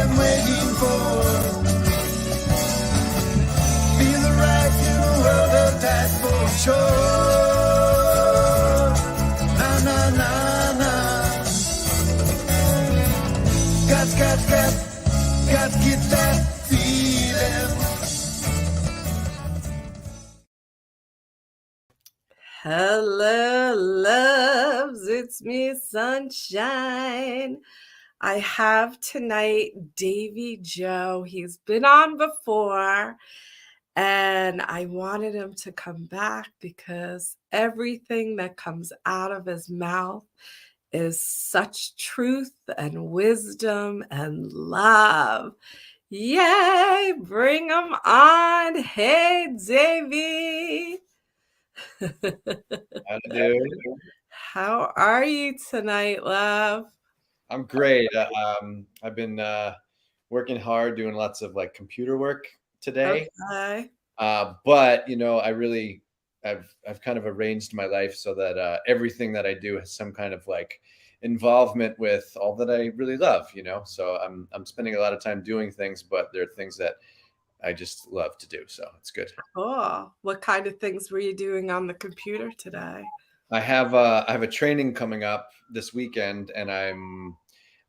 been waiting for. Feel the right in the world of that for sure. Na na na na. Got to get that feeling. Hello, loves. It's me, Sunshine. I have tonight Davey Joe. He's been on before, and I wanted him to come back because everything that comes out of his mouth is such truth and wisdom and love. Yay! Bring him on. Hey, Davey. How to do? How are you tonight, love? I'm great. I've been working hard, doing lots of like computer work today. Okay. But I've kind of arranged my life so that everything that I do has some kind of like involvement with all that I really love. So I'm spending a lot of time doing things, but there are things that I just love to do. So it's good. Cool. What kind of things were you doing on the computer today? I have a training coming up this weekend, and I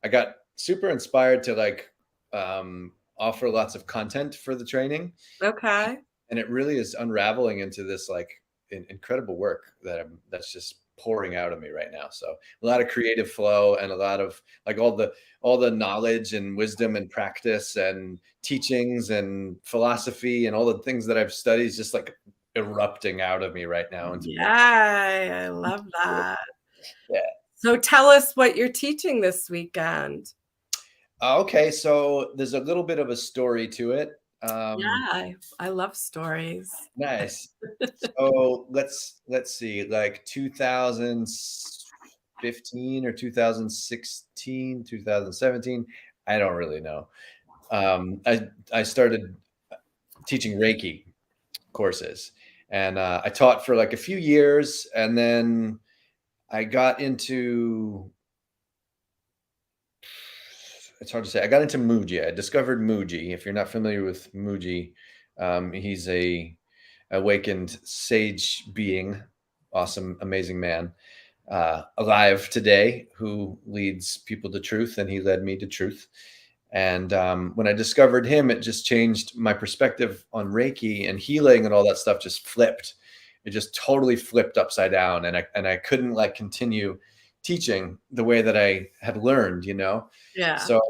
got super inspired to like offer lots of content for the training. Okay. And it really is unraveling into this like incredible work that's just pouring out of me right now. So a lot of creative flow and a lot of like all the knowledge and wisdom and practice and teachings and philosophy and all the things that I've studied is just like erupting out of me right now. Yeah, I love that. Yeah. So tell us what you're teaching this weekend. Okay, so there's a little bit of a story to it. Yeah, I love stories. Nice. So let's see, like 2015 or 2016, 2017. I don't really know. I started teaching Reiki courses, and I taught for like a few years, and then I got into. It's hard to say. I got into Muji. I discovered Muji. If you're not familiar with Muji, he's a awakened sage being, awesome, amazing man, alive today, who leads people to truth, and he led me to truth. And when I discovered him, it just changed my perspective on Reiki and healing, and all that stuff just flipped. It just totally flipped upside down, and I couldn't like continue teaching the way that I had learned, Yeah. So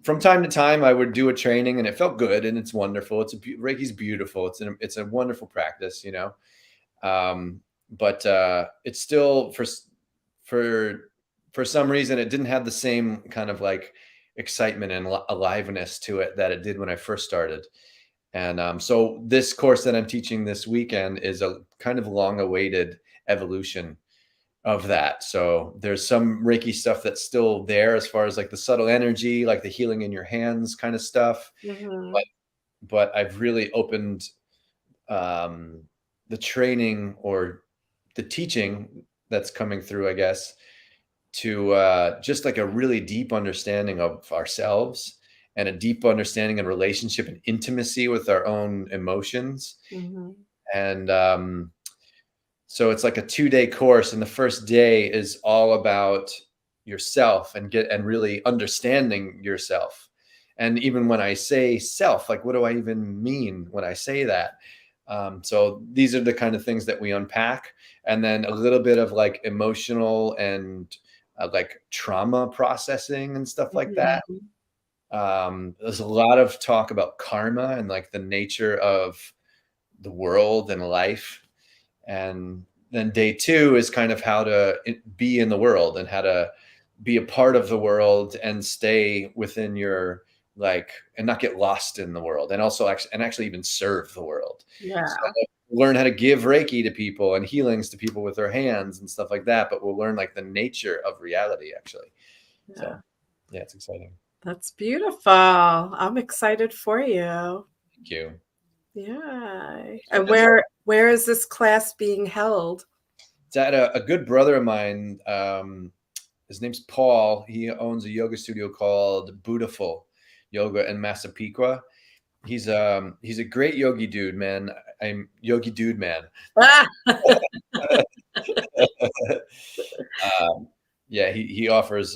from time to time, I would do a training, and it felt good, and it's wonderful. Reiki's beautiful. It's a wonderful practice, but it's still for some reason it didn't have the same kind of like excitement and aliveness to it that it did when I first started. And so this course that I'm teaching this weekend is a kind of long-awaited evolution of that. So there's some Reiki stuff that's still there as far as like the subtle energy, like the healing in your hands kind of stuff. Mm-hmm. But I've really opened the training or the teaching that's coming through, I guess, to just like a really deep understanding of ourselves and a deep understanding and relationship and intimacy with our own emotions. Mm-hmm. And so it's like a 2-day course, and the first day is all about yourself and really understanding yourself. And even when I say self, like, what do I even mean when I say that? So these are the kind of things that we unpack, and then a little bit of like emotional and like trauma processing and stuff like that. There's a lot of talk about karma and like the nature of the world and life. And then day 2 is kind of how to be in the world and how to be a part of the world and stay within your and not get lost in the world, and also actually even serve the world. Yeah. So learn how to give Reiki to people and healings to people with their hands and stuff like that. But we'll learn like the nature of reality, actually. Yeah. So yeah, it's exciting. That's beautiful. I'm excited for you. Thank you. Yeah. And where is this class being held? It's at a good brother of mine. His name's Paul. He owns a yoga studio called Buddhaful yoga in Massapequa. He's a great yogi dude, man. I'm yogi dude, man. Ah, um, yeah, he offers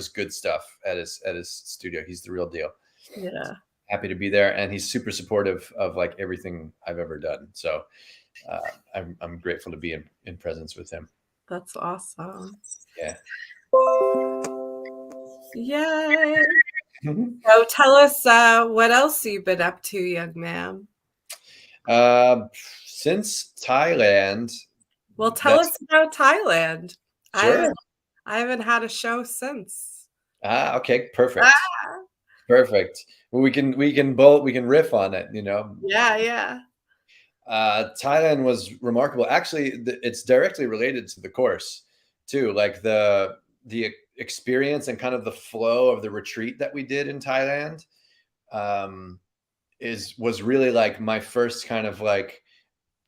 good stuff at his studio. He's the real deal. yeah, Happy to be there, and he's super supportive of like everything I've ever done. So I'm grateful to be in presence with him. that's awesome. Yeah. Yay. So tell us what else you've been up to, young man. Since Thailand, Well, tell that's us about Thailand. I sure. haven't I haven't had a show since. Okay, perfect. Ah, Perfect. Well, we can riff on it, you know. yeah, yeah. Thailand was remarkable. Actually, it's directly related to the course too. Like the experience and kind of the flow of the retreat that we did in Thailand um, was really like my first kind of like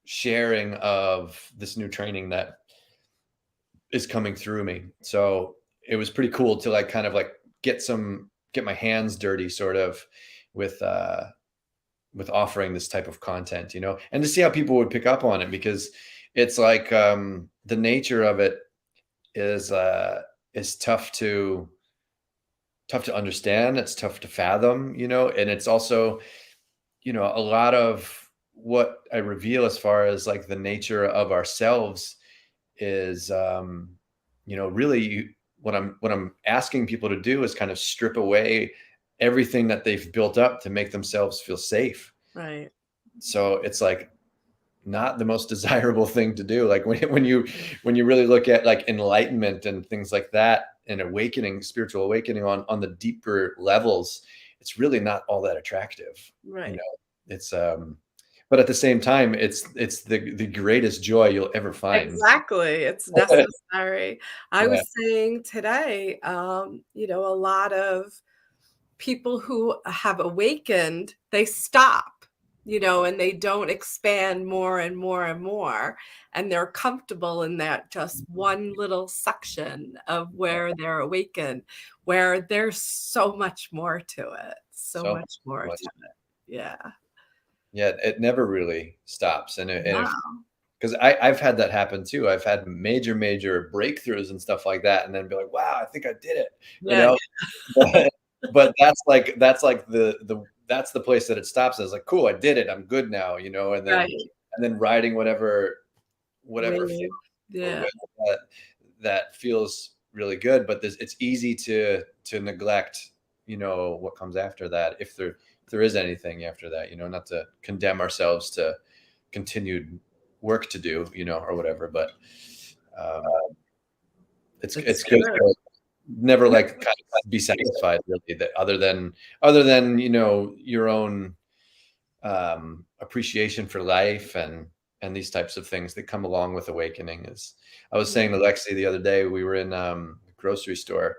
sharing of this new training that is coming through me. So it was pretty cool to like kind of like get my hands dirty sort of with with offering this type of content, you know, and to see how people would pick up on it, because it's like the nature of it is tough to understand. It's tough to fathom, you know, and it's also, you know, a lot of what I reveal as far as like the nature of ourselves is you know, really what I'm asking people to do is kind of strip away everything that they've built up to make themselves feel safe. Right. So it's like not the most desirable thing to do. Like when you really look at like enlightenment and things like that, and awakening, spiritual awakening on the deeper levels, it's really not all that attractive. You Right. know, it's but at the same time, it's the greatest joy you'll ever find. Exactly. It's necessary. I Yeah. was saying today, you know, a lot of people who have awakened, they stop, you know, and they don't expand more and more and more. And they're comfortable in that just one little section of where they're awakened, where there's so much more to it. So So much more much. to it. Yeah. Yeah, it never really stops. And if Wow. because I've had that happen too. I've had major breakthroughs and stuff like that, and then be like, wow, I think I did it, you Yeah. know. But that's like the that's the place that it stops. It's like, cool, I did it, I'm good now, you know. Right. And then riding whatever Wave. or Yeah. with that feels really good. But it's easy to neglect, you know, what comes after that, if there is anything after that, you know, not to condemn ourselves to continued work to do, you know, or whatever. But um, It's it's good true. to never like kind of be satisfied really, that other than, you know, your own appreciation for life and these types of things that come along with awakening. Is I was saying to Lexi the other day, we were in the grocery store,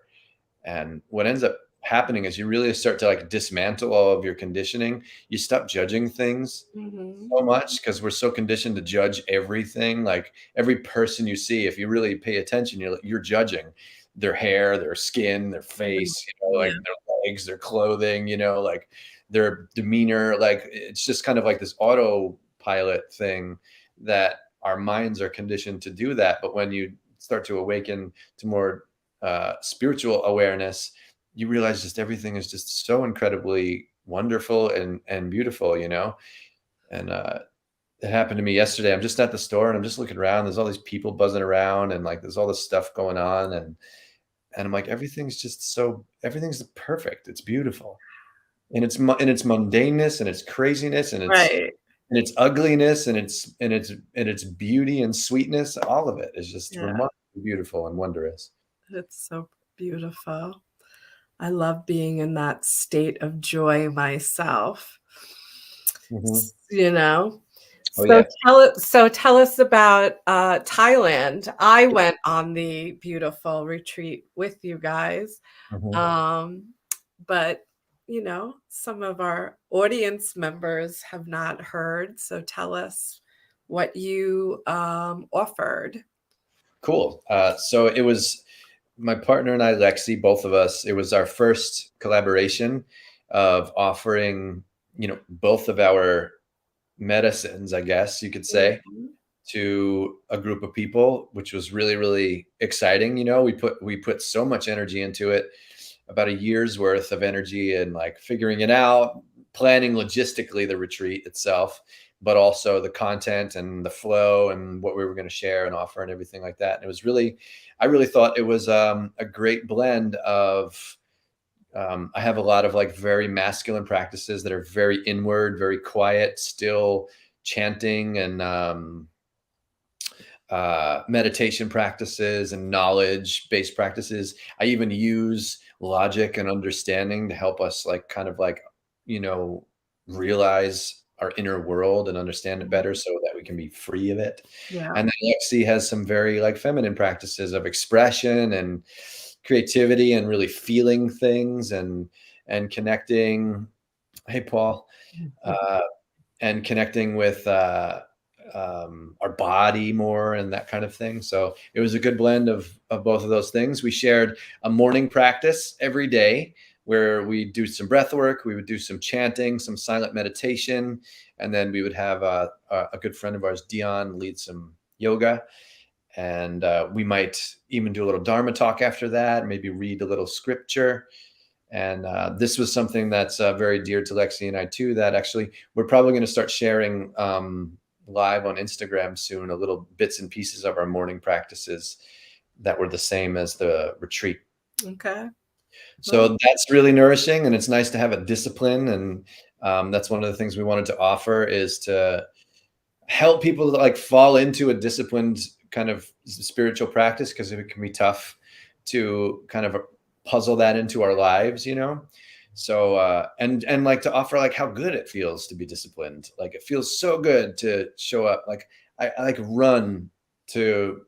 and what ends up happening is you really start to like dismantle all of your conditioning. You stop judging things Mhm. so much because we're so conditioned to judge everything. Like every person you see, if you really pay attention, you're judging their hair, their skin, their face, you know, Yeah. like their legs, their clothing, you know, like their demeanor. Like it's just kind of like this autopilot thing that our minds are conditioned to do that. But when you start to awaken to more spiritual awareness, you realize just everything is just so incredibly wonderful and beautiful, you know. And it happened to me yesterday. I'm just at the store and I'm just looking around. There's all these people buzzing around and like there's all this stuff going on, and I'm like, everything's perfect. It's beautiful. And its mundaneness and its craziness Right. and its ugliness and its beauty and sweetness, all of it is just Yeah. remarkably beautiful and wondrous. It's so beautiful. I love being in that state of joy myself. Hmm. You know? Oh yeah. So tell us about, Thailand. I went on the beautiful retreat with you guys, Hmm. um, but, you know, some of our audience members have not heard, so tell us what you, offered. Cool. So it was. my partner and I, Lexi, both of us, it was our first collaboration of offering, both of our medicines, I guess you could say, Mhm. to a group of people, which was really, really exciting. We put so much energy into it, about a year's worth of energy, and like figuring it out, planning logistically the retreat itself, but also the content and the flow and what we were going to share and offer and everything like that. And it was really, I really thought it was a great blend of, I have a lot of like very masculine practices that are very inward, very quiet, still chanting, and meditation practices and knowledge based practices. I even use logic and understanding to help us like kind of like, you know, realize our inner world and understand it better so that we can be free of it. Yeah. And then Lexi has some very like feminine practices of expression and creativity and really feeling things and connecting. Hey, Paul. Uh, and connecting with our body more and that kind of thing. So it was a good blend of both of those things. We shared a morning practice every day where we do some breath work, we would do some chanting, some silent meditation, and then we would have a good friend of ours, Dion, lead some yoga. And we might even do a little Dharma talk after that, maybe read a little scripture. And this was something that's very dear to Lexi and I too, that actually we're probably going to start sharing live on Instagram soon, a little bits and pieces of our morning practices that were the same as the retreat. Okay. Well, So that's really nourishing, and it's nice to have a discipline. And that's one of the things we wanted to offer, is to help people like fall into a disciplined kind of spiritual practice, because it can be tough to kind of puzzle that into our lives. So and like to offer like how good it feels to be disciplined. Like it feels so good to show up. Like I like run to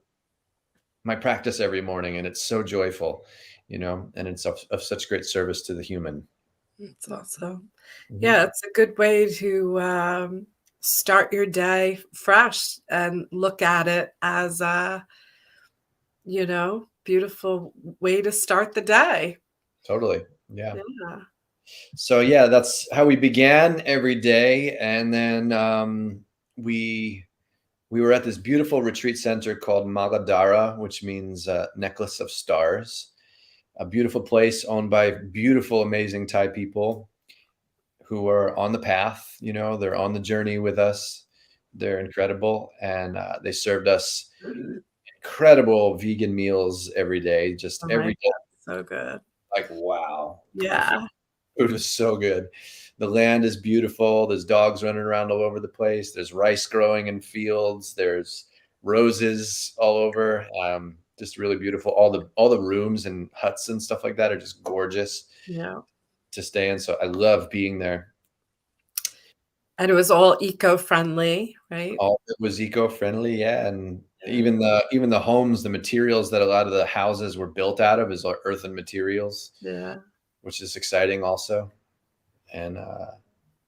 my practice every morning, and it's so joyful, and it's of such great service to the human. it's awesome. Mhm. Yeah, it's a good way to start your day fresh and look at it as a, beautiful way to start the day. Totally. Yeah. Yeah. So yeah, that's how we began every day. And then we we were at this beautiful retreat center called Magadara, which means necklace of stars. A beautiful place owned by beautiful, amazing Thai people who are on the path. They're on the journey with us. They're incredible, and they served us incredible vegan meals every day, just Oh my every day. God, so good. Like, wow, the Yeah. food was so good. The land is beautiful. There's dogs running around all over the place. There's rice growing in fields. There's roses all over. Just really beautiful. All the rooms and huts and stuff like that are just gorgeous Yeah. to stay in. So I love being there. And it was all eco-friendly, right? All of it was eco-friendly, yeah, and Yeah. even the homes, the materials that a lot of the houses were built out of is earthen materials, Yeah. which is exciting also. And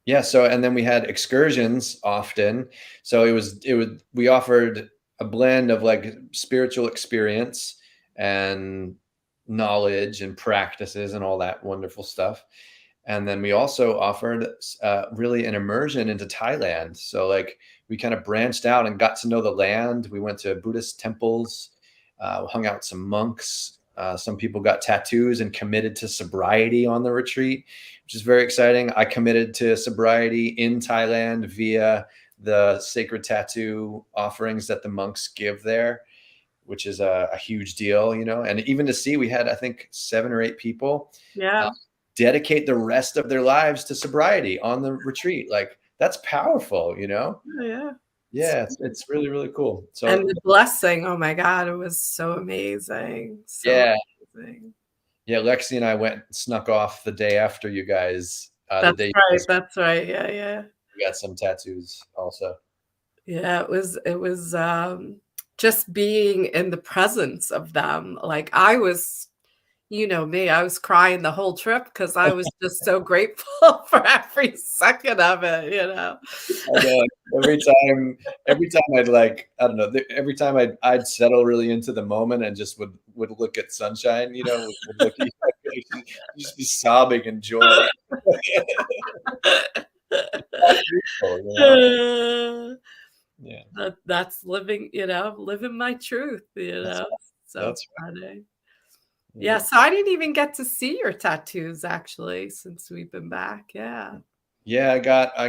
yeah, so and then we had excursions often. So we offered a blend of like spiritual experience and knowledge and practices and all that wonderful stuff. And then we also offered really an immersion into Thailand. So like we kind of branched out and got to know the land. We went to Buddhist temples, hung out with some monks. Some people got tattoos and committed to sobriety on the retreat, which is very exciting. I committed to sobriety in Thailand via the sacred tattoo offerings that the monks give there, which is a huge deal. And even to see, we had, I think, 7 or 8 people uh, Yeah. dedicate the rest of their lives to sobriety on the retreat. Like that's powerful. Yeah. Yeah, it's really, really cool. And So the blessing, oh my God, it was so amazing. So yeah, amazing. yeah, Lexi and I went and snuck off the day after you guys, the That's day you right, guys that's right. Yeah, yeah. got some tattoos also. Yeah, it was just being in the presence of them. Like, I was, You know me, I was crying the whole trip because I was just so grateful for every second of it, you know? I know. Every time I'd like, I don't know, every time I'd settle really into the moment and just would look at sunshine, would look at you, you'd just be sobbing in joy. It's beautiful, Uh, Yeah, that's living, living my truth, that's So that's funny. yeah. Yeah, so I didn't even get to see your tattoos actually since we've been back, yeah. Yeah, I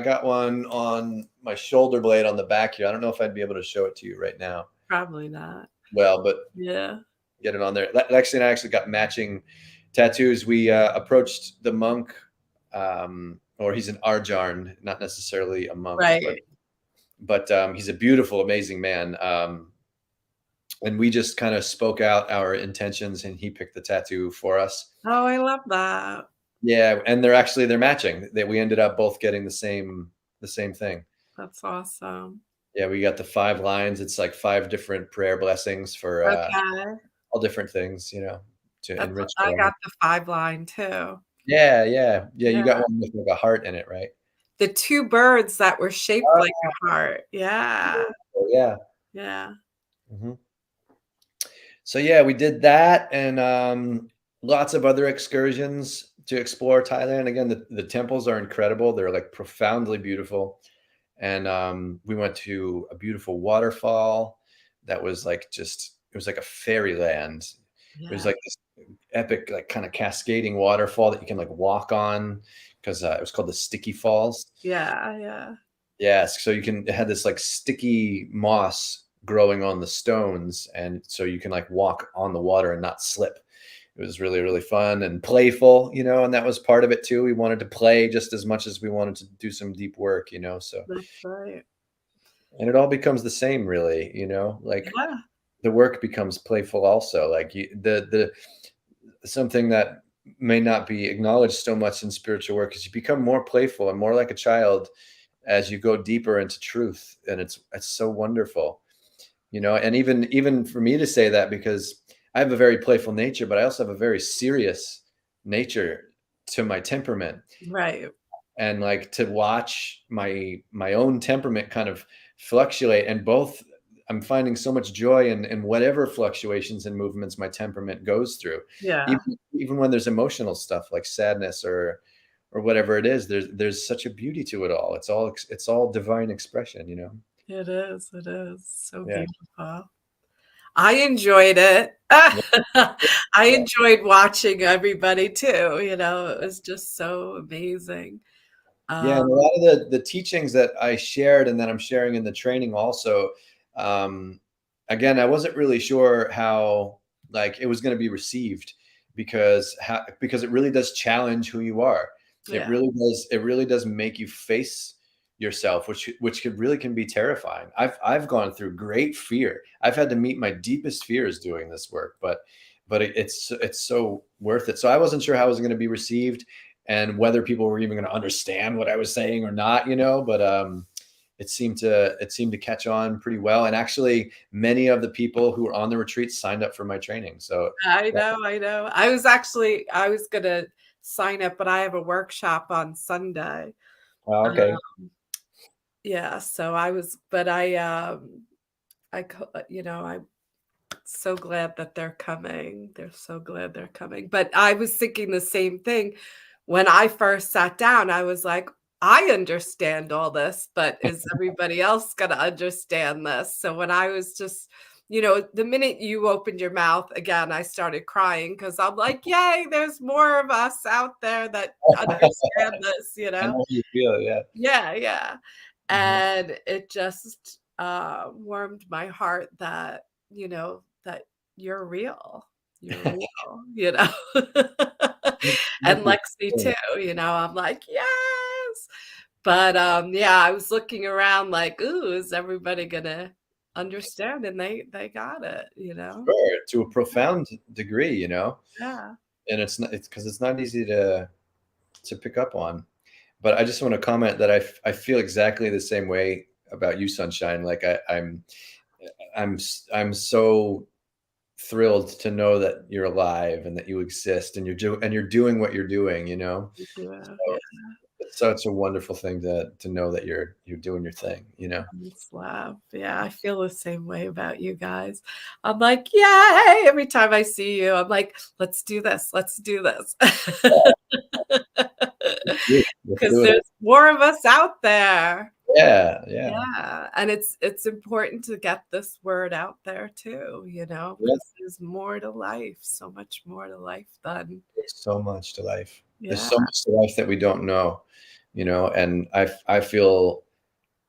got one on my shoulder blade on the back here. I don't know if I'd be able to show it to you right now. Probably not. Well, but Yeah. get it on there. Lexi and I actually got matching tattoos. We approached the monk, or he's an Arjarn, not necessarily a monk, but Right. he's a beautiful, amazing man. And we just kind of spoke out our intentions, and he picked the tattoo for us. Oh, I love that. Yeah, and they're matching. That we ended up both getting the same thing. That's awesome. Yeah, we got the 5 lines. It's like 5 different prayer blessings for Okay. all different things, to That's enrich I our life. got the 5 line too. Yeah, yeah, yeah. You Yeah. got one with like a heart in it, right? The 2 birds that were shaped like Oh, a heart. Yeah. yeah. Yeah. Mhm. So yeah, we did that, and lots of other excursions to explore Thailand. Again, the temples are incredible. They're like profoundly beautiful. And we went to a beautiful waterfall that was like it was like a fairyland. It was Yeah. like this epic, like kind of cascading waterfall that you can like walk on, because it was called the Sticky Falls. Yeah, yeah. Yes, so it had this like sticky moss growing on the stones, and so you can like walk on the water and not slip. It was really, really fun and playful, and that was part of it too. We wanted to play just as much as we wanted to do some deep work, so, That's right. and it all becomes the same really, like Yeah. the work becomes playful also. Like the something that may not be acknowledged so much in spiritual work is you become more playful and more like a child as you go deeper into truth, and it's so wonderful. And even for me to say that, because I have a very playful nature, but I also have a very serious nature to my temperament. Right. And like to watch my own temperament kind of fluctuate, and both I'm finding so much joy in whatever fluctuations and movements my temperament goes through. Yeah. Even when there's emotional stuff like sadness or whatever it is, there's such a beauty to it all. It's all divine expression. It is, it is. So Yeah. beautiful. I enjoyed it. Yeah. I enjoyed watching everybody too, it was just so amazing. Yeah, Um, and a lot of the teachings that I shared and that I'm sharing in the training also, um, again, I wasn't really sure how like it was going to be received, because it really does challenge who you are. yeah, It really does make you face yourself, which can be terrifying. I've gone through great fear. I've had to meet my deepest fears doing this work, but it's so worth it. So I wasn't sure how it was going to be received, and whether people were even going to understand what I was saying or not, but it seemed to catch on pretty well. And actually, many of the people who were on the retreat signed up for my training. So I know, I know. I was gonna sign up, but I have a workshop on Sunday. well, okay. Yeah, so I was but I'm so glad that they're coming. They're so glad they're coming. But I was thinking the same thing when I first sat down. I was like, I understand all this, but is everybody else going to understand this? So when I was just, the minute you opened your mouth again, I started crying because I'm like, yay, there's more of us out there that understand this, I know how you feel. Yeah. Yeah, yeah. Mhm. And it just, warmed my heart that, that you're real. You're real, you know? Thank And you. Lexi too, I'm like, "Yes!" But, yeah, I was looking around like, "Ooh, is everybody gonna understand?" And they got it. Sure, to a profound degree. Yeah. And it's because it's not easy to pick up on. But I just want to comment that I feel exactly the same way about you, Sunshine. Like I'm so thrilled to know that you're alive and that you exist and you're doing what you're doing, you know? Yeah, yeah, So it's such a wonderful thing to know that you're doing your thing, you know? it's love. Yeah, I feel the same way about you guys. I'm like, yay! Every time I see you, I'm like, let's do this. Let's do this. Yeah, let's Because do it. there's more of us out there. Yeah, yeah. Yeah, and it's important to get this word out there too, you know, Yeah, because there's more to life, so much more to life than there's so much to life. There's yeah, so much to life that we don't know, you know, and I feel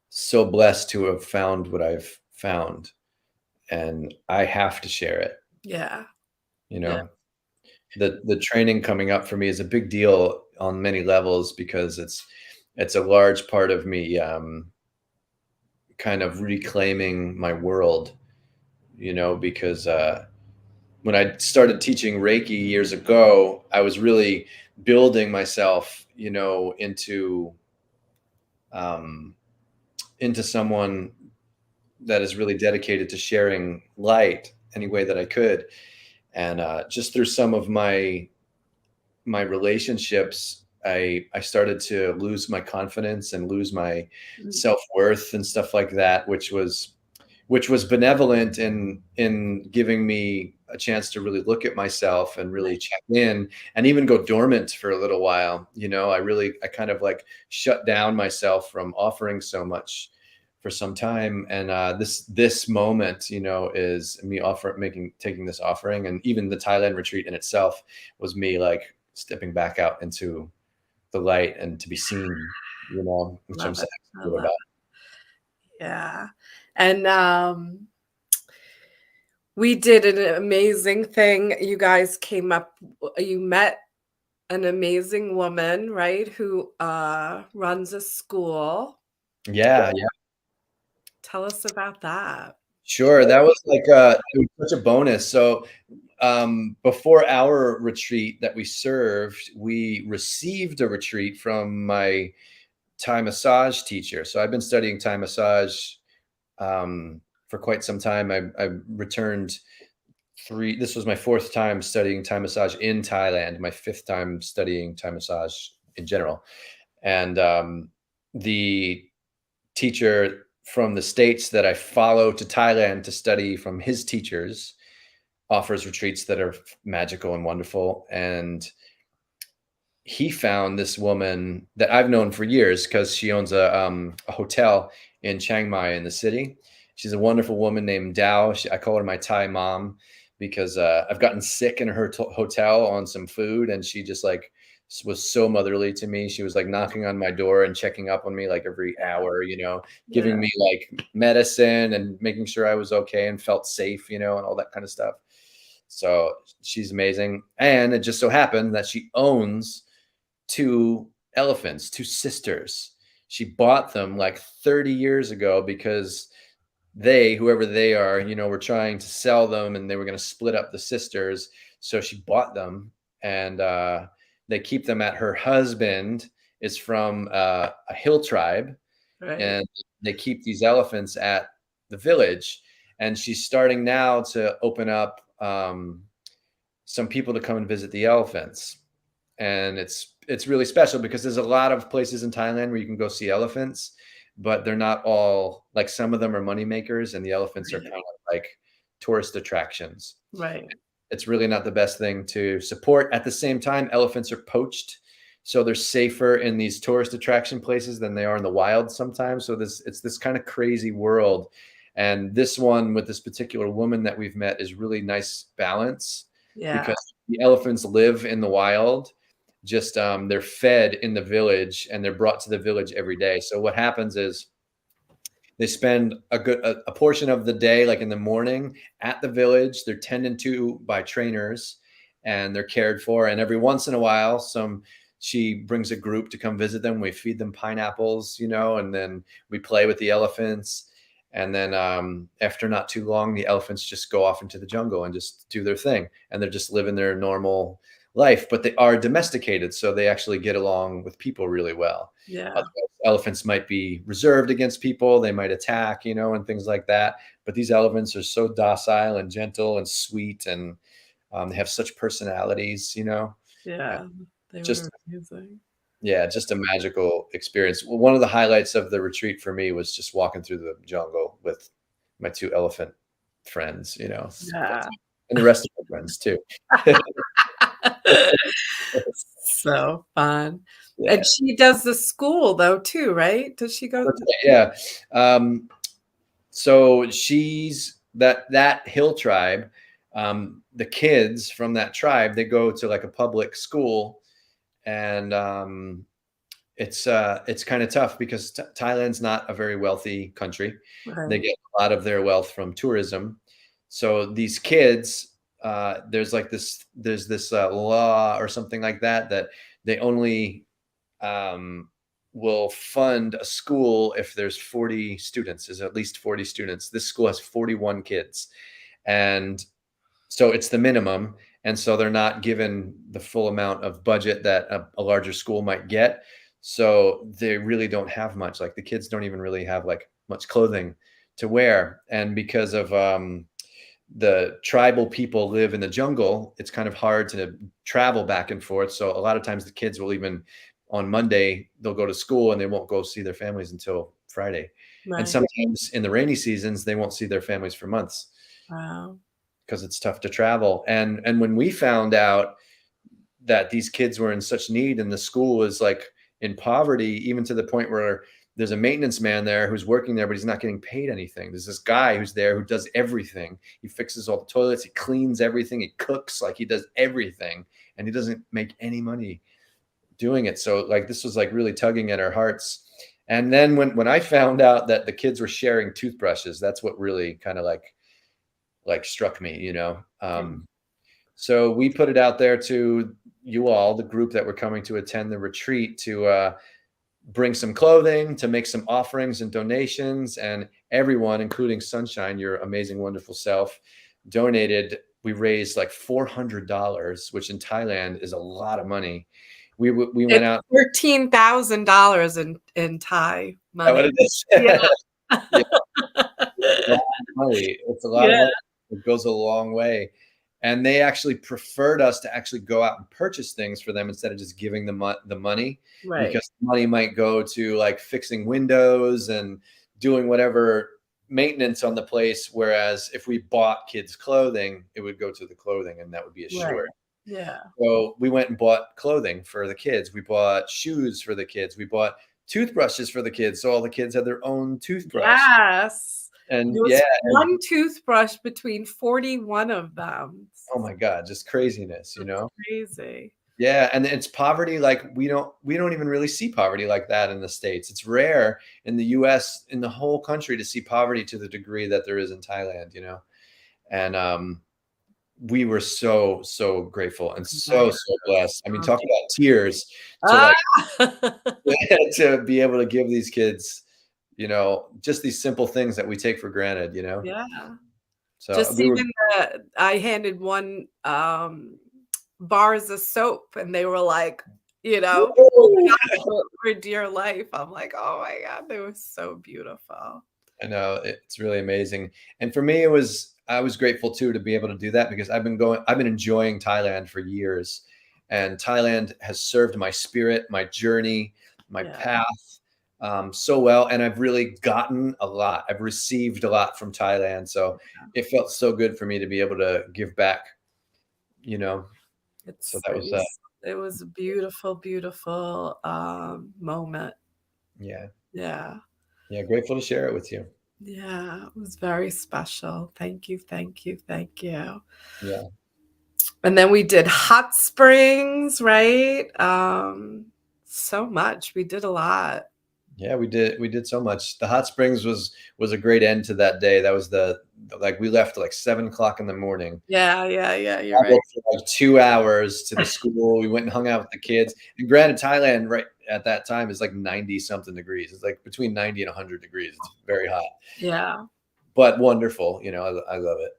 so blessed to have found what I've found, and I have to share it, yeah, you yeah, know. The training coming up for me is a big deal on many levels because it's a large part of me kind of reclaiming my world, you know, because when I started teaching Reiki years ago, I was really building myself, you know, um, into someone that is really dedicated to sharing light any way that I could. And just through some of my relationships, I started to lose my confidence and lose my mm, self-worth and stuff like that, which was benevolent in giving me a chance to really look at myself and really right, check in and even go dormant for a little while. You know, I kind of like shut down myself from offering so much for some time. And this moment, you know, is me taking this offering, and even the Thailand retreat in itself was me like stepping back out into the light and to be seen, you know, which I'm love so it, I excited love about. it, yeah, and, we did an amazing thing, you guys came up you met an amazing woman, right, who, runs a school. Yeah, yeah. Tell us about that. Sure, that was like, it was such a bonus. So, before our retreat that we served, we received a retreat from my Thai massage teacher. So I've been studying Thai massage, for quite some time. I returned 3 this was my 4th time studying Thai massage in Thailand, my 5th time studying Thai massage in general. And, the teacher from the States that I follow to Thailand to study from his teachers offers retreats that are magical and wonderful. And he found this woman that I've known for years because she owns a hotel in Chiang Mai in the city. She's a wonderful woman named Dao. I call her my Thai mom because I've gotten sick in her hotel on some food, and she just like was so motherly to me. She was like knocking on my door and checking up on me like every hour, you know, Yeah, giving me like medicine and making sure I was okay and felt safe, you know, and all that kind of stuff. So she's amazing. And it just so happened that she owns 2 elephants, 2 sisters. She bought them like 30 years ago because whoever they are, you know, were trying to sell them and they were going to split up the sisters. So she bought them, and they keep them at her husband is from a hill tribe, right, and they keep these elephants at the village. And she's starting now to open up some people to come and visit the elephants, and it's really special because there's a lot of places in Thailand where you can go see elephants, but they're not all like, some of them are money makers, and the elephants are kind of like tourist attractions. right, It's really not the best thing to support. At the same time, elephants are poached, so they're safer in these tourist attraction places than they are in the wild sometimes. So it's this kind of crazy world. And this one with this particular woman that we've met is really nice balance yeah, because the elephants live in the wild. Just they're fed in the village and they're brought to the village every day. So what happens is they spend a portion of the day, like in the morning, at the village. They're tended to by trainers, and they're cared for. And every once in a while, she brings a group to come visit them. We feed them pineapples, you know, and then we play with the elephants. And then after not too long, the elephants just go off into the jungle and just do their thing, and they're just living their normal life, but they are domesticated, so they actually get along with people really well. Yeah. Otherwise, elephants might be reserved against people, they might attack, and things like that. But these elephants are so docile and gentle and sweet, and they have such personalities, Yeah. They just were amazing. yeah, just a magical experience. Well, one of the highlights of the retreat for me was just walking through the jungle with my two elephant friends, Yeah. and the rest of my friends too. So fun. Yeah. And she does the school though too, right? Does she go to Yeah. So she's that hill tribe. The kids from that tribe, they go to like a public school, and it's kind of tough because Thailand's not a very wealthy country. They Right. get a lot of their wealth from tourism. So these kids, there's this law or something like that that they only um, will fund a school if there's 40 students, is at least 40 students. This school has 41 kids. And so it's the minimum. And so they're not given the full amount of budget that a larger school might get. So they really don't have much. Like the kids don't even really have like much clothing to wear. And because of the tribal people live in the jungle, it's kind of hard to travel back and forth. So a lot of times the kids will even on Monday, they'll go to school and they won't go see their families until Friday. And Right. sometimes in the rainy seasons, they won't see their families for months Wow. because it's tough to travel. And when we found out that these kids were in such need and the school was like in poverty, even to the point where there's a maintenance man there who's working there, but he's not getting paid anything. There's this guy who's there who does everything. He fixes all the toilets, he cleans everything, he cooks, like he does everything, and he doesn't make any money doing it. So like this was like really tugging at our hearts. And then when I found out that the kids were sharing toothbrushes, that's what really kind of like struck me. Yeah. So we put it out there to you all, the group that were coming to attend the retreat, to bring some clothing, to make some offerings and donations. And everyone, including Sunshine, your amazing, wonderful self, donated. We raised like $400, which in Thailand is a lot of money. We went It's out. $13,000 in Thai That what money. it is? Yeah. Yeah, it's a lot of money. It's a lot of Yeah. money. It goes a long way. And they actually preferred us to actually go out and purchase things for them instead of just giving them the money, Right. because the money might go to like fixing windows and doing whatever maintenance on the place. Whereas if we bought kids clothing, it would go to the clothing and that would be Right. assured. Yeah. So we went and bought clothing for the kids. We bought shoes for the kids. We bought toothbrushes for the kids. So all the kids had their own toothbrush. Yes. And There was yeah, one toothbrush between 41 of them. oh my God, just craziness, That's crazy. Yeah, and it's poverty like we don't even really see poverty like that in the States. It's rare in the US, in the whole country, to see poverty to the degree that there is in Thailand. And we were so grateful and so blessed. I mean, talk about tears to like to be able to give these kids, just these simple things that we take for granted. Yeah. So Just we were. even I handed one bars of soap and they were like, holding on to it for dear life. I'm like, oh my God, they were so beautiful. I know, it's really amazing. And for me, I was grateful too to be able to do that, because I've been enjoying Thailand for years, and Thailand has served my spirit, my journey, my Yeah. path so well. And I've really gotten a lot. I've received a lot from Thailand. So it felt so good for me to be able to give back, so that was, It was a beautiful, beautiful moment. yeah. Yeah. Yeah. Grateful to share it with you. Yeah. It was very special. Thank you. Thank you. Thank you. Yeah. And then we did hot springs, right? So much. We did a lot. Yeah, we did so much. The hot springs was a great end to that day. That was we left at like 7:00 in the morning. Yeah. You're I right. walked for like 2 hours to the school. We went and hung out with the kids. And granted, Thailand right at that time is like 90 something degrees. It's like between 90 and 100 degrees. It's very hot, Yeah. but wonderful. I love it.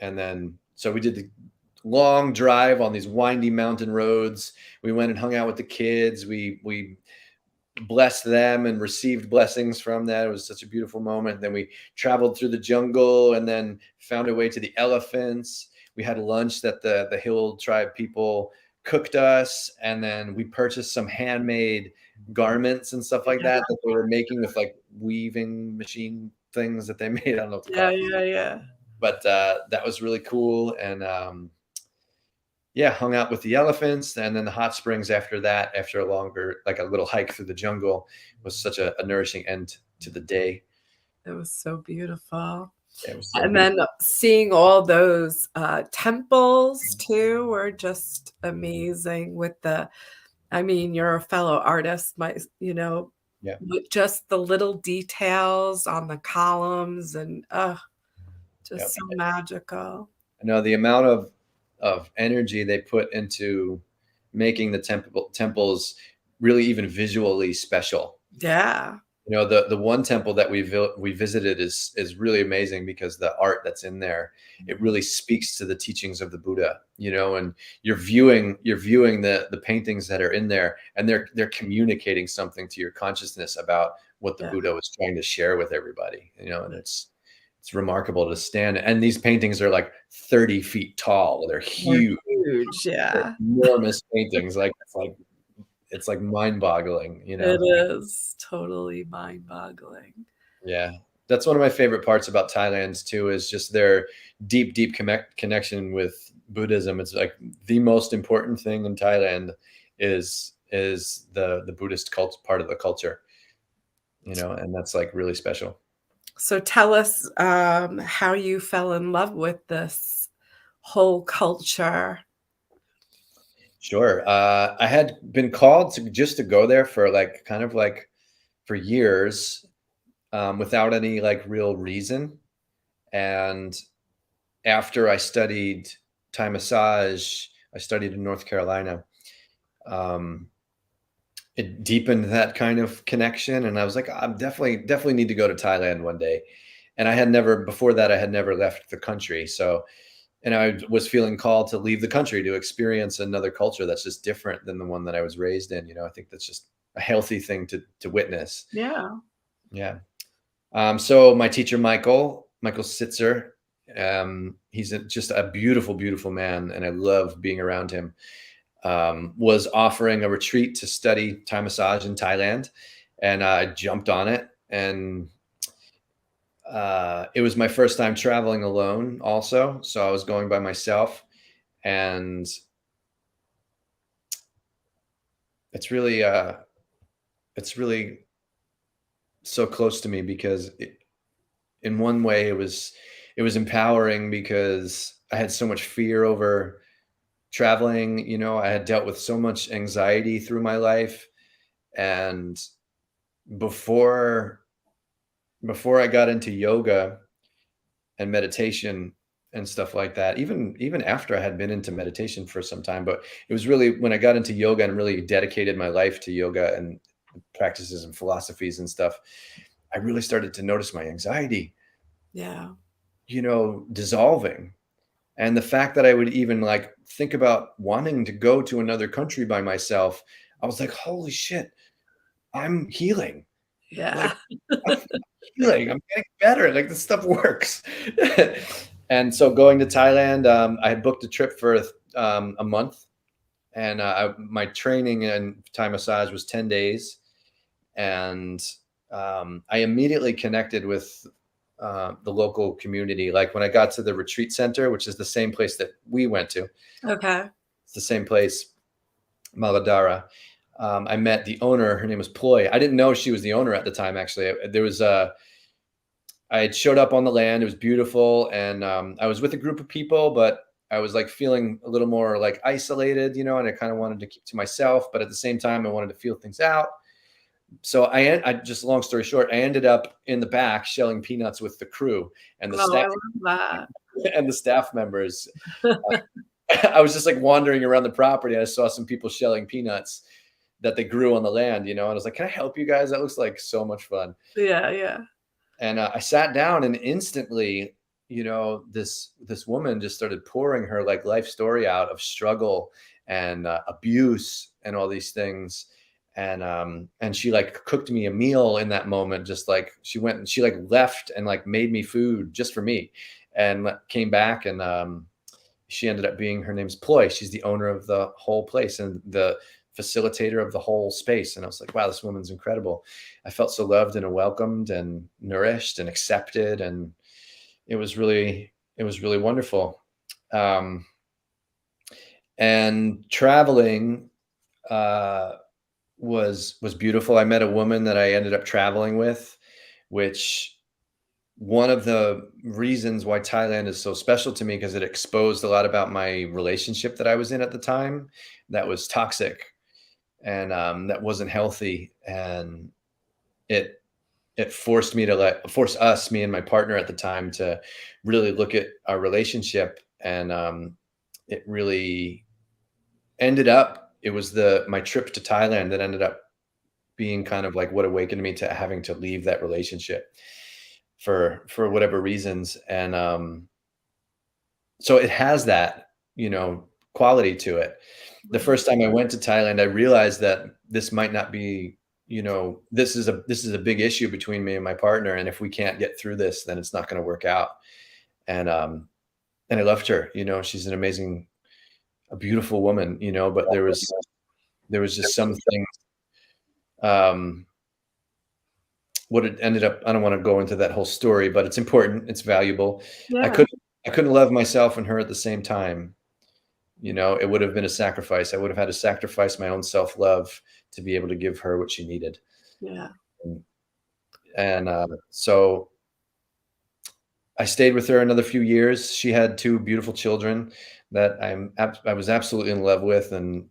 And then so we did long drive on these windy mountain roads. We went and hung out with the kids. We blessed them and received blessings from that. It was such a beautiful moment. Then we traveled through the jungle and then found our way to the elephants. We had lunch that the hill tribe people cooked us, and then we purchased some handmade garments and stuff like that they were making with like weaving machine things that they made. I don't know what to call it. Yeah. But that was really cool. And yeah, hung out with the elephants, and then the hot springs after that, after a longer, like a little hike through the jungle, was such a nourishing end to the day. It was so beautiful. It was so And beautiful. then seeing all those temples too were just amazing with I mean, you're a fellow artist, Yeah. with just the little details on the columns and Yep. just so magical. I know the amount of energy they put into making the temples really even visually special. Yeah. You know, the one temple that we visited is really amazing because the art that's in there, it really speaks to the teachings of the Buddha, you know, and you're viewing the paintings that are in there, and they're communicating something to your consciousness about what the Buddha was trying to share with everybody, you know. And it's remarkable to stand, and these paintings are like 30 feet tall. They're huge, Yeah. enormous paintings. Like it's like mind-boggling, you know. It is totally mind-boggling. Yeah, that's one of my favorite parts about Thailand too, is just their deep connection with Buddhism. It's like the most important thing in Thailand is the Buddhist part of the culture, you know, and that's like really special. So tell us how you fell in love with this whole culture. Sure. I had been called to go there for like kind of like for years, without any like real reason. And after I studied Thai massage, I studied in North Carolina. It deepened that kind of connection, and I was like, I'm definitely need to go to Thailand one day. And I had never before that I had never left the country. So, and I was feeling called to leave the country to experience another culture that's just different than the one that I was raised in. You know, I think that's just a healthy thing to witness. Yeah. Yeah. So my teacher, Michael Sitzer, he's just a beautiful man, and I love being around him. Was offering a retreat to study Thai massage in Thailand, and I jumped on it. And it was my first time traveling alone also. So I was going by myself, and it's really so close to me because in one way it was empowering because I had so much fear over traveling. You know, I had dealt with so much anxiety through my life, and before I got into yoga and meditation and stuff like that, even after I had been into meditation for some time, but it was really when I got into yoga and really dedicated my life to yoga and practices and philosophies and stuff, I really started to notice my anxiety, Yeah. you know, dissolving. And the fact that I would even like think about wanting to go to another country by myself, I was like, holy shit, I'm healing. Yeah. I'm healing. I'm getting better. Like this stuff works. And so going to Thailand, I had booked a trip for a month, and my training in Thai massage was 10 days. And I immediately connected with the local community. Like when I got to the retreat center, which is the same place that we went to. Okay. It's the same place, Maladara. I met the owner. Her name was Ploy. I didn't know she was the owner at the time. Actually, I had showed up on the land. It was beautiful, and I was with a group of people, but I was like feeling a little more like isolated, you know, and I kind of wanted to keep to myself, but at the same time, I wanted to feel things out. So I just long story short, I ended up in the back shelling peanuts with the crew and the staff I love and the staff members. I was just like wandering around the property. I saw some people shelling peanuts that they grew on the land, you know, and I was like, can I help you guys? That looks like so much fun. that. Yeah. And I sat down, and instantly, this woman just started pouring her like life story out of struggle and abuse and all these things. And she like cooked me a meal in that moment. Just like she went and she like left and like made me food just for me, and came back. And she ended up being, her name's Ploy. She's the owner of the whole place and the facilitator of the whole space. And I was like, wow, this woman's incredible. I felt so loved and welcomed and nourished and accepted. And it was really wonderful. And traveling was beautiful. I met a woman that I ended up traveling with, which one of the reasons why Thailand is so special to me, because it exposed a lot about my relationship that I was in at the time that was toxic and that wasn't healthy. And it forced me to force us, me and my partner at the time, to really look at our relationship. And it really ended up, it was my trip to Thailand that ended up being kind of like what awakened me to having to leave that relationship for whatever reasons. And so it has that, quality to it. The first time I went to Thailand, I realized that this might not be, this is a big issue between me and my partner. And if we can't get through this, then it's not going to work out. And I loved her, she's an amazing, a beautiful woman, but there was just some things, what it ended up, I don't want to go into that whole story, but it's important. It's valuable. Yeah. I couldn't love myself and her at the same time. It would have been a sacrifice. I would have had to sacrifice my own self-love to be able to give her what she needed. Yeah. And so I stayed with her another few years. She had 2 beautiful children that I was absolutely in love with, and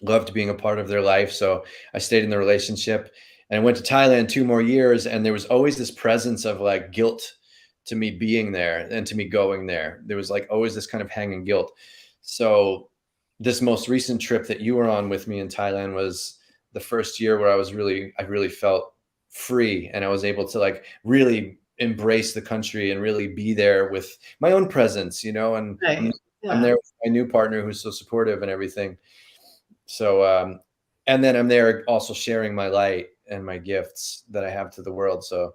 loved being a part of their life. So I stayed in the relationship, and I went to Thailand 2 more years. And there was always this presence of like guilt to me being there and to me going there. There was like always this kind of hanging guilt. So this most recent trip that you were on with me in Thailand was the first year where I really felt free, and I was able to like really embrace the country and really be there with my own presence, and Right. I'm there with my new partner who's so supportive and everything. So, and then I'm there also sharing my light and my gifts that I have to the world. So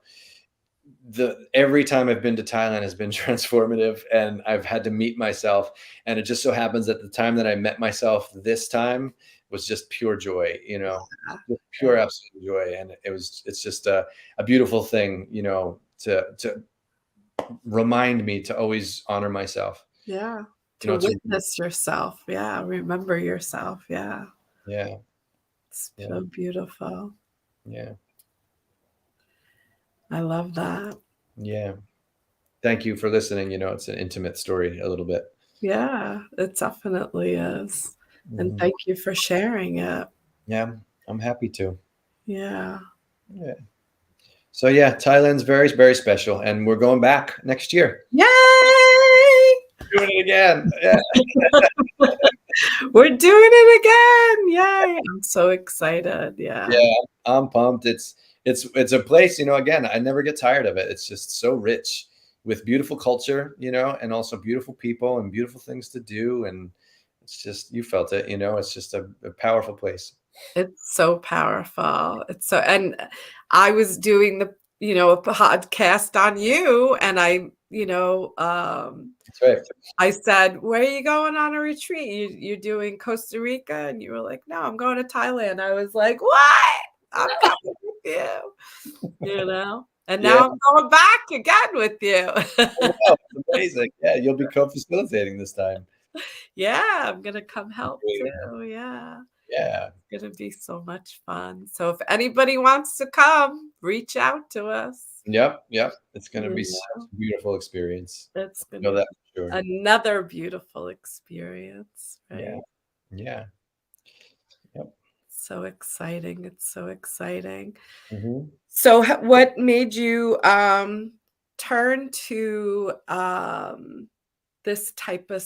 every time I've been to Thailand has been transformative, and I've had to meet myself. And it just so happens that the time that I met myself this time was just pure joy, just pure absolute joy. And it's just a beautiful thing, to remind me to always honor myself. Yeah. To witness yourself. Yeah. Remember yourself. Yeah. Yeah. It's so beautiful. Yeah. I love that. Yeah. Thank you for listening. It's an intimate story a little bit. Yeah, it definitely is. And thank you for sharing it. Yeah, I'm happy to. Yeah. Yeah. So yeah, Thailand's very, very special, and we're going back next year. Yay! Doing it again. Yeah. We're doing it again. Yay. I'm so excited. Yeah. Yeah, I'm pumped. It's a place, again, I never get tired of it. It's just so rich with beautiful culture, and also beautiful people and beautiful things to do. And it's just, you felt it, it's just a powerful place. It's so powerful. And I was doing a podcast on you, and That's right. I said, where are you going on a retreat? You're doing Costa Rica? And you were like, no, I'm going to Thailand. I was like, what? I'm coming with you, and now I'm going back again with you. Wow, amazing. Yeah, you'll be co-facilitating this time. Yeah, I'm going to come help too. Yeah. Yeah. It's going to be so much fun. So if anybody wants to come, reach out to us. Yep. It's going to be such a beautiful experience. It's going to be another beautiful experience. Right? Yeah. Yep. So exciting. It's so exciting. Mm-hmm. So what made you turn to this type of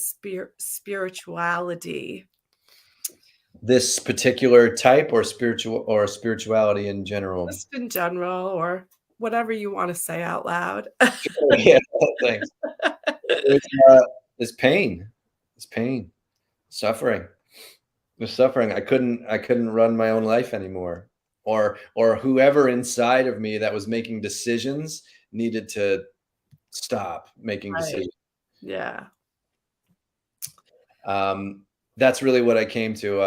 spirituality? This particular type, or spirituality in general? Just in general, or whatever you want to say out loud. Yeah, thanks. It's, it's pain. It's pain, suffering. The suffering. I couldn't run my own life anymore. Or whoever inside of me that was making decisions needed to stop making Right. decisions. Yeah. That's really what I came to.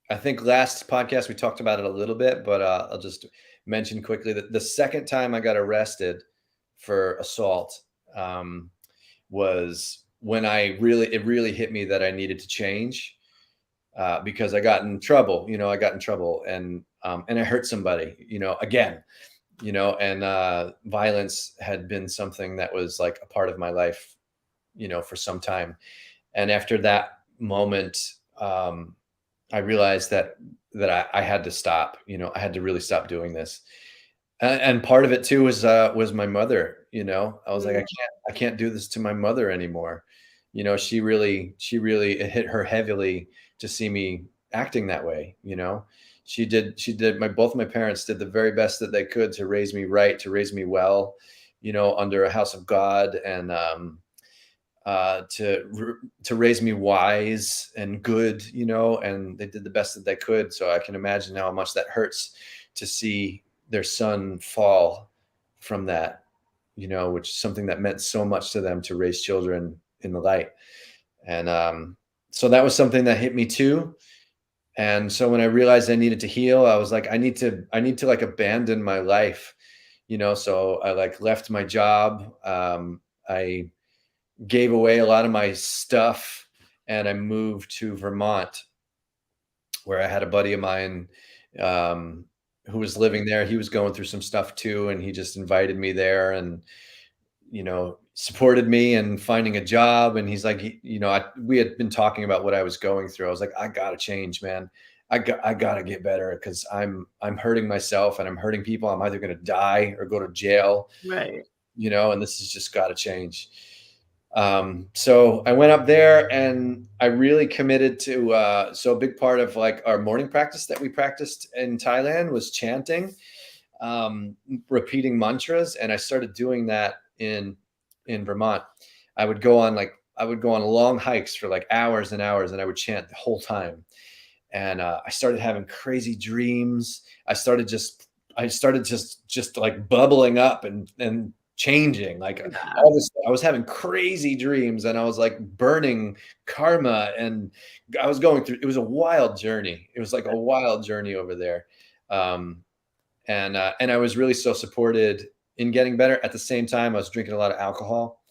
I think last podcast we talked about it a little bit, but I'll just mention quickly that the second time I got arrested for assault was when it really hit me that I needed to change because I got in trouble. I got in trouble and I hurt somebody. Again. And violence had been something that was like a part of my life, for some time. And after that moment, I realized that I had to stop. I had to really stop doing this. And part of it too was my mother. I was like, Mm, I can't do this to my mother anymore. It hit her heavily to see me acting that way. She did both my parents did the very best that they could to raise me right, to raise me well, under a house of God, and to raise me wise and good, and they did the best that they could. So I can imagine how much that hurts to see their son fall from that, which is something that meant so much to them, to raise children in the light. And so that was something that hit me too. And so when I realized I needed to heal, I was like, I need to like abandon my life, so I like left my job. I gave away a lot of my stuff and I moved to Vermont, where I had a buddy of mine who was living there. He was going through some stuff too, and he just invited me there and supported me in finding a job. And he's like, we had been talking about what I was going through. I was like, I gotta change, man. I gotta get better because I'm hurting myself and I'm hurting people. I'm either gonna die or go to jail, right. and this has just got to change. So I went up there and I really committed to, so a big part of like our morning practice that we practiced in Thailand was chanting, repeating mantras. And I started doing that in Vermont. I would go on long hikes for like hours and hours and I would chant the whole time. And I started having crazy dreams. I started just like bubbling up and changing, like Yeah. all this. I was having crazy dreams and I was like burning karma, and I was going through, it was a wild journey. It was like a wild journey over there. And I was really so supported in getting better. At the same time, I was drinking a lot of alcohol.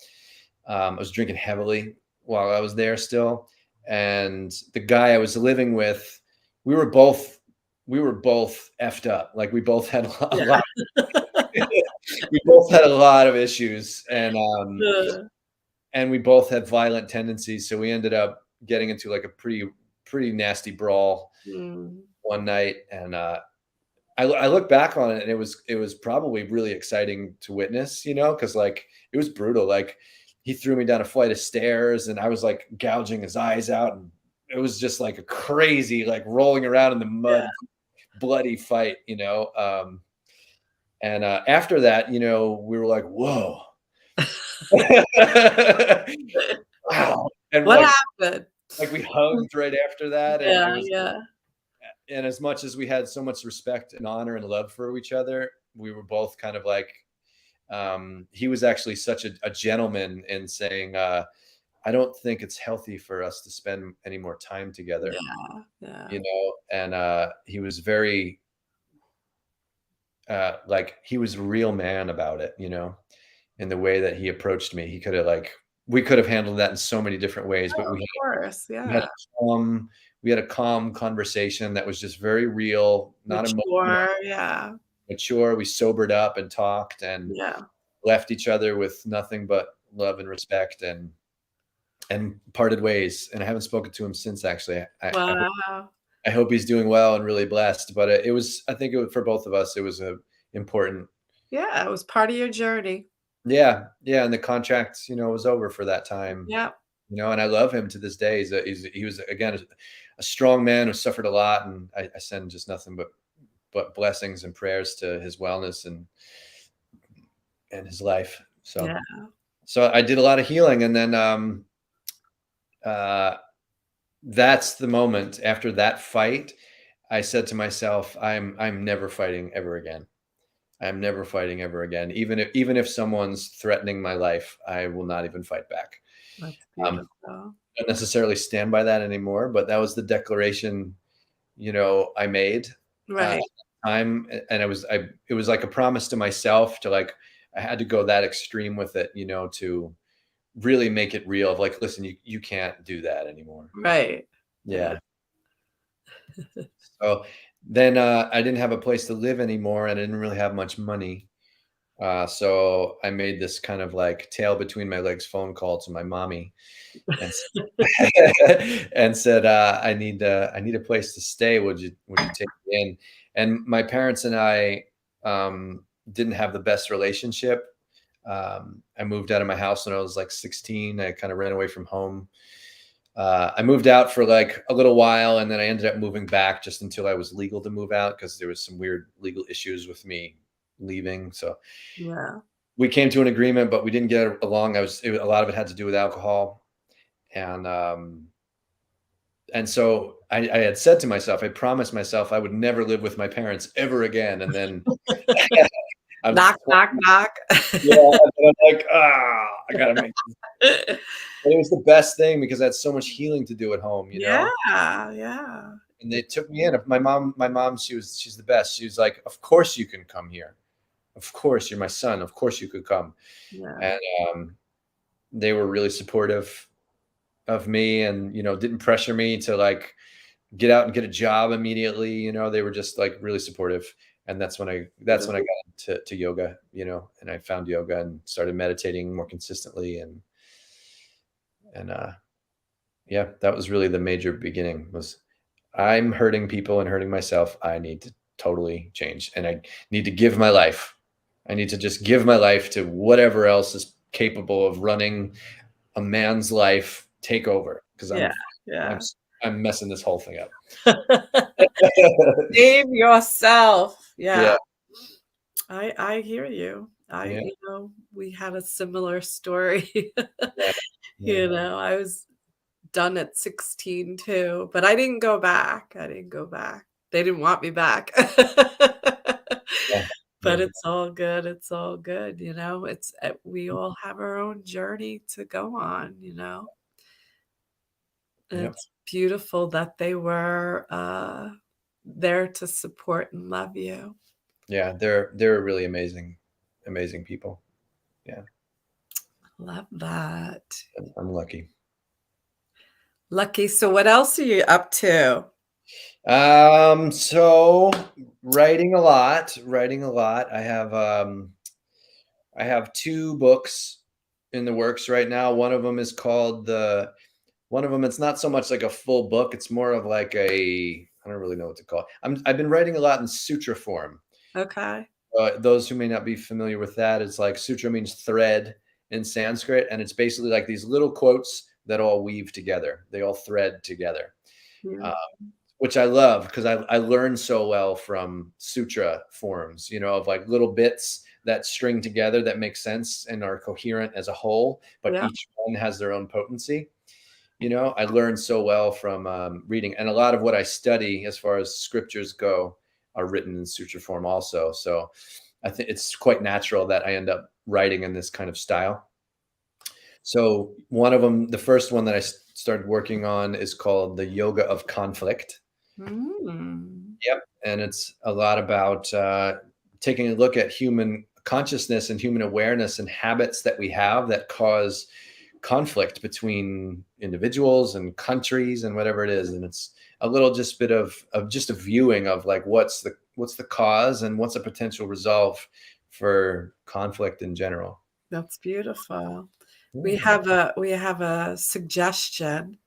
I was drinking heavily while I was there still. And the guy I was living with, we were both effed up. Like we both had a Yeah. lot. We both had a lot of issues, Uh, and we both had violent tendencies. So we ended up getting into like a pretty nasty brawl mm, one night. And I look back on it, and it was probably really exciting to witness, because like it was brutal. Like he threw me down a flight of stairs, and I was like gouging his eyes out, and it was just like a crazy, like rolling around in the yeah. mud, bloody fight, And after that, we were like, whoa, wow, and What like happened? we hugged right after that, and it Yeah, was. yeah. And as much as we had so much respect and honor and love for each other, we were both kind of like, he was actually such a gentleman in saying, I don't think it's healthy for us to spend any more time together, Yeah, yeah. and he was very, like, he was a real man about it, in the way that he approached me. He could have like, we could have handled that in so many different ways, but Oh, of course, we had yeah. calm, we had a calm conversation that was just very real, not emotional, Mature, yeah, mature. We sobered up and talked and yeah. left each other with nothing but love and respect, and parted ways. And I haven't spoken to him since. Actually, Wow. I hope he's doing well and really blessed. But it was, I think, for both of us, it was a important. Yeah, it was part of your journey. Yeah, yeah. And the contract, was over for that time. Yeah. And I love him to this day. He was again a strong man who suffered a lot, and I send just nothing but blessings and prayers to his wellness, and and his life. Yeah. So I did a lot of healing, and then uh, that's the moment after that fight. I said to myself, I'm never fighting ever again. I'm never fighting ever again. Even if someone's threatening my life, I will not even fight back. That's Um, beautiful. I don't necessarily stand by that anymore, but that was the declaration, I made at Right. the time, and it was like a promise to myself to like I had to go that extreme with it, to really make it real. Of like, listen, you can't do that anymore. Right. Yeah. Yeah. So then I didn't have a place to live anymore, and I didn't really have much money. So I made this kind of like tail between my legs phone call to my mommy, and and said, I need a place to stay. Would you take me in?" And my parents and I didn't have the best relationship. I moved out of my house when I was like 16. I kind of ran away from home. I moved out for like a little while, and then I ended up moving back just until I was legal to move out because there was some weird legal issues with me leaving. So Yeah. we came to an agreement, but we didn't get along. A lot of it had to do with alcohol, and so I had said to myself, I promised myself I would never live with my parents ever again. And then I'm Knock, knock, knock. yeah, and I'm like, I gotta make this. And it was the best thing because I had so much healing to do at home, Yeah. Yeah. And they took me in. My mom, she's the best. She was like, "Of course you can come here. Of course, you're my son. Of course you could come." Yeah. And they were really supportive of me, and didn't pressure me to like get out and get a job immediately. They were just like really supportive. And that's when I got into yoga, and I found yoga and started meditating more consistently. And yeah, that was really the major beginning. Was I'm hurting people and hurting myself. I need to totally change, and I need to give my life. I need to just give my life to whatever else is capable of running a man's life take over, because Yeah. I'm Yeah. I'm messing this whole thing up. Save yourself. Yeah, Yeah. I hear you. yeah, We had a similar story. yeah, yeah, I was done at 16 too, but I didn't go back. I didn't go back. They didn't want me back. yeah, But yeah, it's all good. It's all good. We all have our own journey to go on. And yep, it's beautiful that they were there to support and love you. yeah. They're really amazing people. Yeah, Love that. I'm lucky. Lucky. So what else are you up to? So writing a lot, writing a lot. I have two books in the works right now. One of them is called one of them, it's not so much like a full book. It's more of like I don't really know what to call it. I've been writing a lot in sutra form. Okay. Those who may not be familiar with that, it's like sutra means thread in Sanskrit, and it's basically like these little quotes that all weave together. They all thread together. Yeah. Uh, which I love because I learn so well from sutra forms, of like little bits that string together that make sense and are coherent as a whole, but Yeah. each one has their own potency. I learn so well from reading, and a lot of what I study as far as scriptures go are written in sutra form also. So I think it's quite natural that I end up writing in this kind of style. So one of them, the first one that I started working on is called The Yoga of Conflict. Mm. Yep. And it's a lot about taking a look at human consciousness and human awareness and habits that we have that cause conflict between individuals and countries and whatever it is. And it's a little just bit of just a viewing of like what's the cause and what's a potential resolve for conflict in general. That's beautiful. We Yeah. have a suggestion.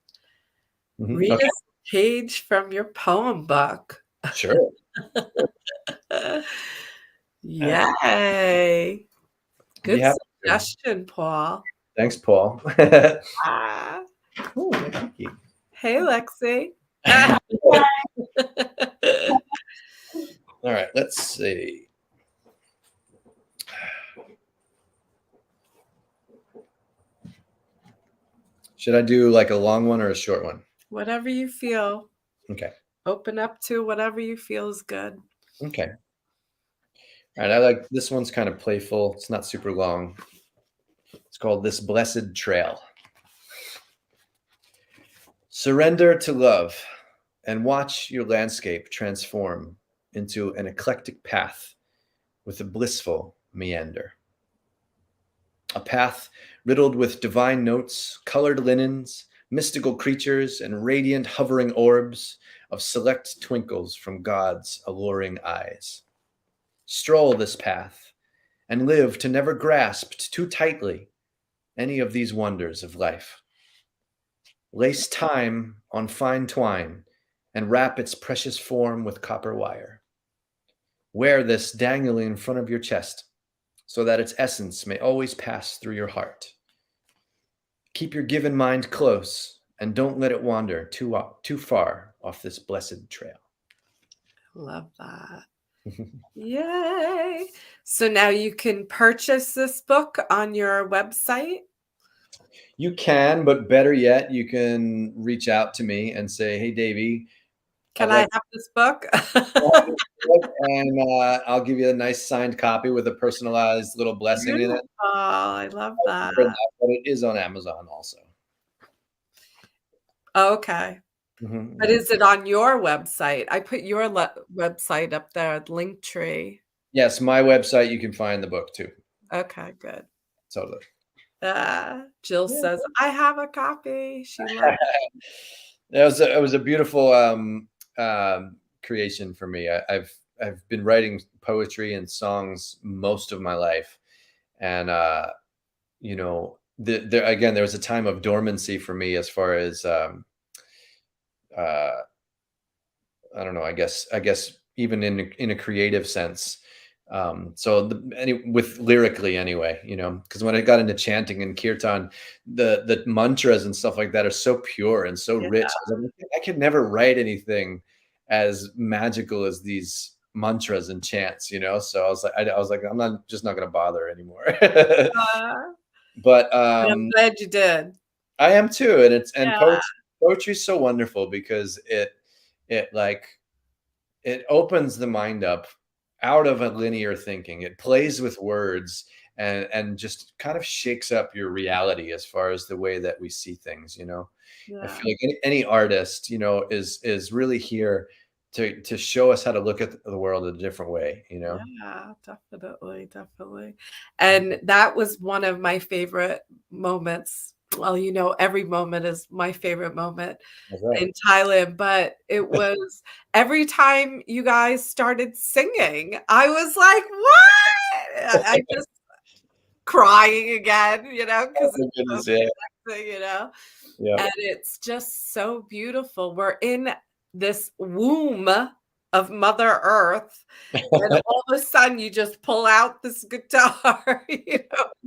Mhm. Read Okay. a page from your poem book. Sure. Yay. I'd be Good happy to. suggestion, Paul. Thanks, Paul. Ah. Cool. Thank you. Hey, Lexi. All right, let's see. Should I do like a long one or a short one? Whatever you feel. Okay. Open up to whatever you feel is good. Okay. All right. I like this one's kind of playful. It's not super long. It's called This Blessed Trail. Surrender to love and watch your landscape transform into an eclectic path with a blissful meander. A path riddled with divine notes, colored linens, mystical creatures, and radiant hovering orbs of select twinkles from God's alluring eyes. Stroll this path and live to never grasp too tightly any of these wonders of life. Lace time on fine twine and wrap its precious form with copper wire. Wear this dangling in front of your chest so that its essence may always pass through your heart. Keep your given mind close and don't let it wander too far off this blessed trail. Love that. Yay. So now you can purchase this book on your website. You can, but better yet, you can reach out to me and say, "Hey, Davey, Can I'd I like have this book? to book, and I'll give you a nice signed copy with a personalized little blessing in it." Beautiful. I love that. But it is on Amazon also. Okay. Mhm, But is it on your website? I put your website up there, Linktree. Yes, my website, you can find the book too. Okay, good. Totally. Jill Yeah. says, I have a copy. She loves It was a beautiful creation for me. I've been writing poetry and songs most of my life, and you know, again, there was a time of dormancy for me as far as uh, I don't know. I guess even in a creative sense. With lyrically anyway, because when I got into chanting and kirtan, the mantras and stuff like that are so pure and so Yeah. rich. I could never write anything as magical as these mantras and chants, So I was like, I'm just not going to bother anymore. But I'm glad you did. I am too, and Yeah. poetry is so wonderful because it like it opens the mind up out of a linear thinking. It plays with words and just kind of shakes up your reality as far as the way that we see things. I Yeah. feel like any artist, is really here to show us how to look at the world in a different way. Yeah, definitely, definitely. And that was one of my favorite moments. Well, every moment is my favorite moment That's right. in Thailand, but it was every time you guys started singing, I was like, "What?" I just crying again, Oh because my it's so goodness, yeah. connecting. Yeah. And it's just so beautiful. We're in this womb of Mother Earth, and all of a sudden you just pull out this guitar,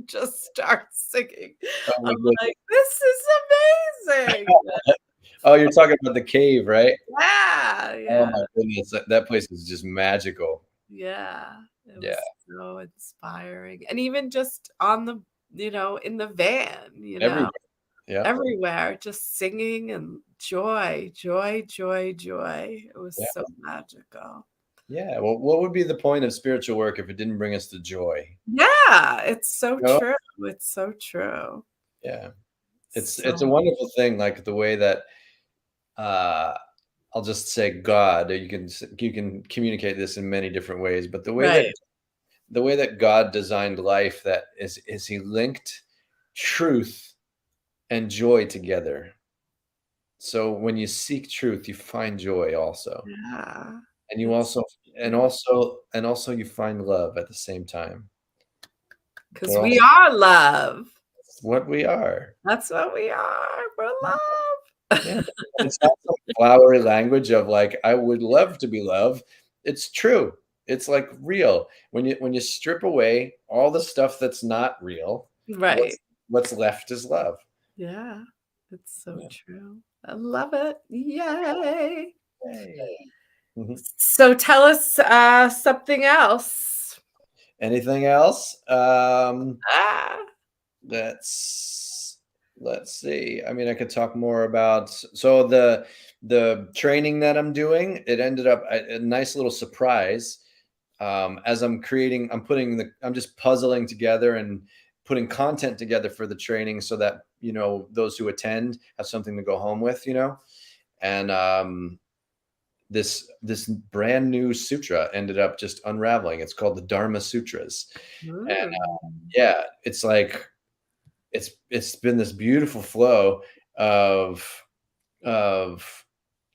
just start singing. Oh my I'm goodness. like, "This is amazing." Oh, you're talking about the cave, right? Yeah, Oh yeah, my goodness, that place is just magical. yeah. It Yeah, was so inspiring. And even just on the in the van, everywhere. Yeah, everywhere, just singing and joy, joy, joy, joy. It was yeah, so magical. yeah. Well, what would be the point of spiritual work if it didn't bring us the joy? Yeah, it's so You know? true. It's so true. Yeah, it's a So wonderful thing, like the way that uh, I'll just say God. You can communicate this in many different ways, but right. the way that God designed life, that is He linked truth and joy together. So when you seek truth, you find joy also. Yeah. And you It's also and true. also and also you find love at the same time. 'Cause We're we also are love. what we are. That's what we are. We're love. Yeah. It's not some flowery language of like, I would love to be loved. It's true. It's like real. When you strip away all the stuff that's not real, Right. what's left is love. Yeah. It's so Yeah. true. I love it. Yay. Yay. Mhm. So tell us, something else. Anything else? Ah. Let's let's see. I mean, I could talk more about so the training that I'm doing. It ended up a nice little surprise. As I'm creating, I'm just puzzling together and putting content together for the training so that those who attend have something to go home with. And this brand new sutra ended up just unraveling. It's called the Dharma Sutras, and Ooh. yeah, it's like it's been this beautiful flow of of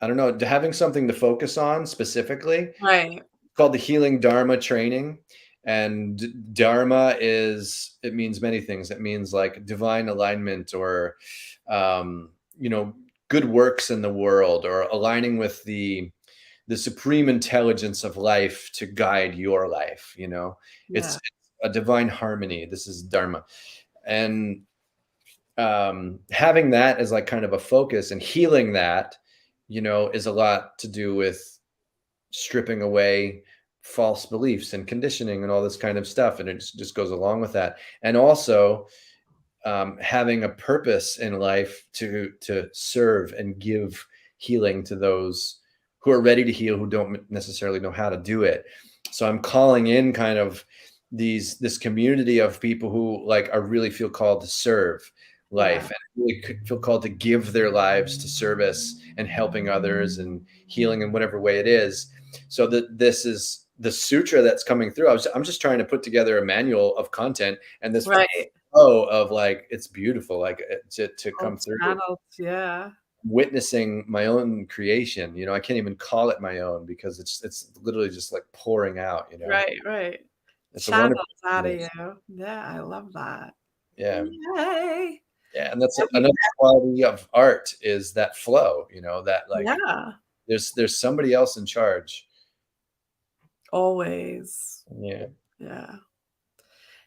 I don't know, having something to focus on specifically, Right. called the Healing Dharma Training. And Dharma it means many things. It means like divine alignment, or um, good works in the world, or aligning with the supreme intelligence of life to guide your life. Yeah. It's a divine harmony. This is Dharma. And having that as like kind of a focus, and healing that, is a lot to do with stripping away false beliefs and conditioning and all this kind of stuff. And it just goes along with that. And also having a purpose in life to serve and give healing to those who are ready to heal, who don't necessarily know how to do it. So I'm calling in kind of this community of people who like are really feel called to serve life, Yeah. and really feel called to give their lives to service and helping others and healing in whatever way it is. So that this is the sutra that's coming through. I'm just trying to put together a manual of content, and this Right. flow of like, it's beautiful, like to All come through, channels. Yeah. witnessing my own creation. I can't even call it my own, because it's literally just like pouring out. Right. Right. It's a Channels wonderful out of you. experience. Yeah. I love that. Yeah. Yay. Yeah, and that's Have you another quality of art, is that flow. That like Yeah. there's somebody else in charge. Always. Yeah. Yeah.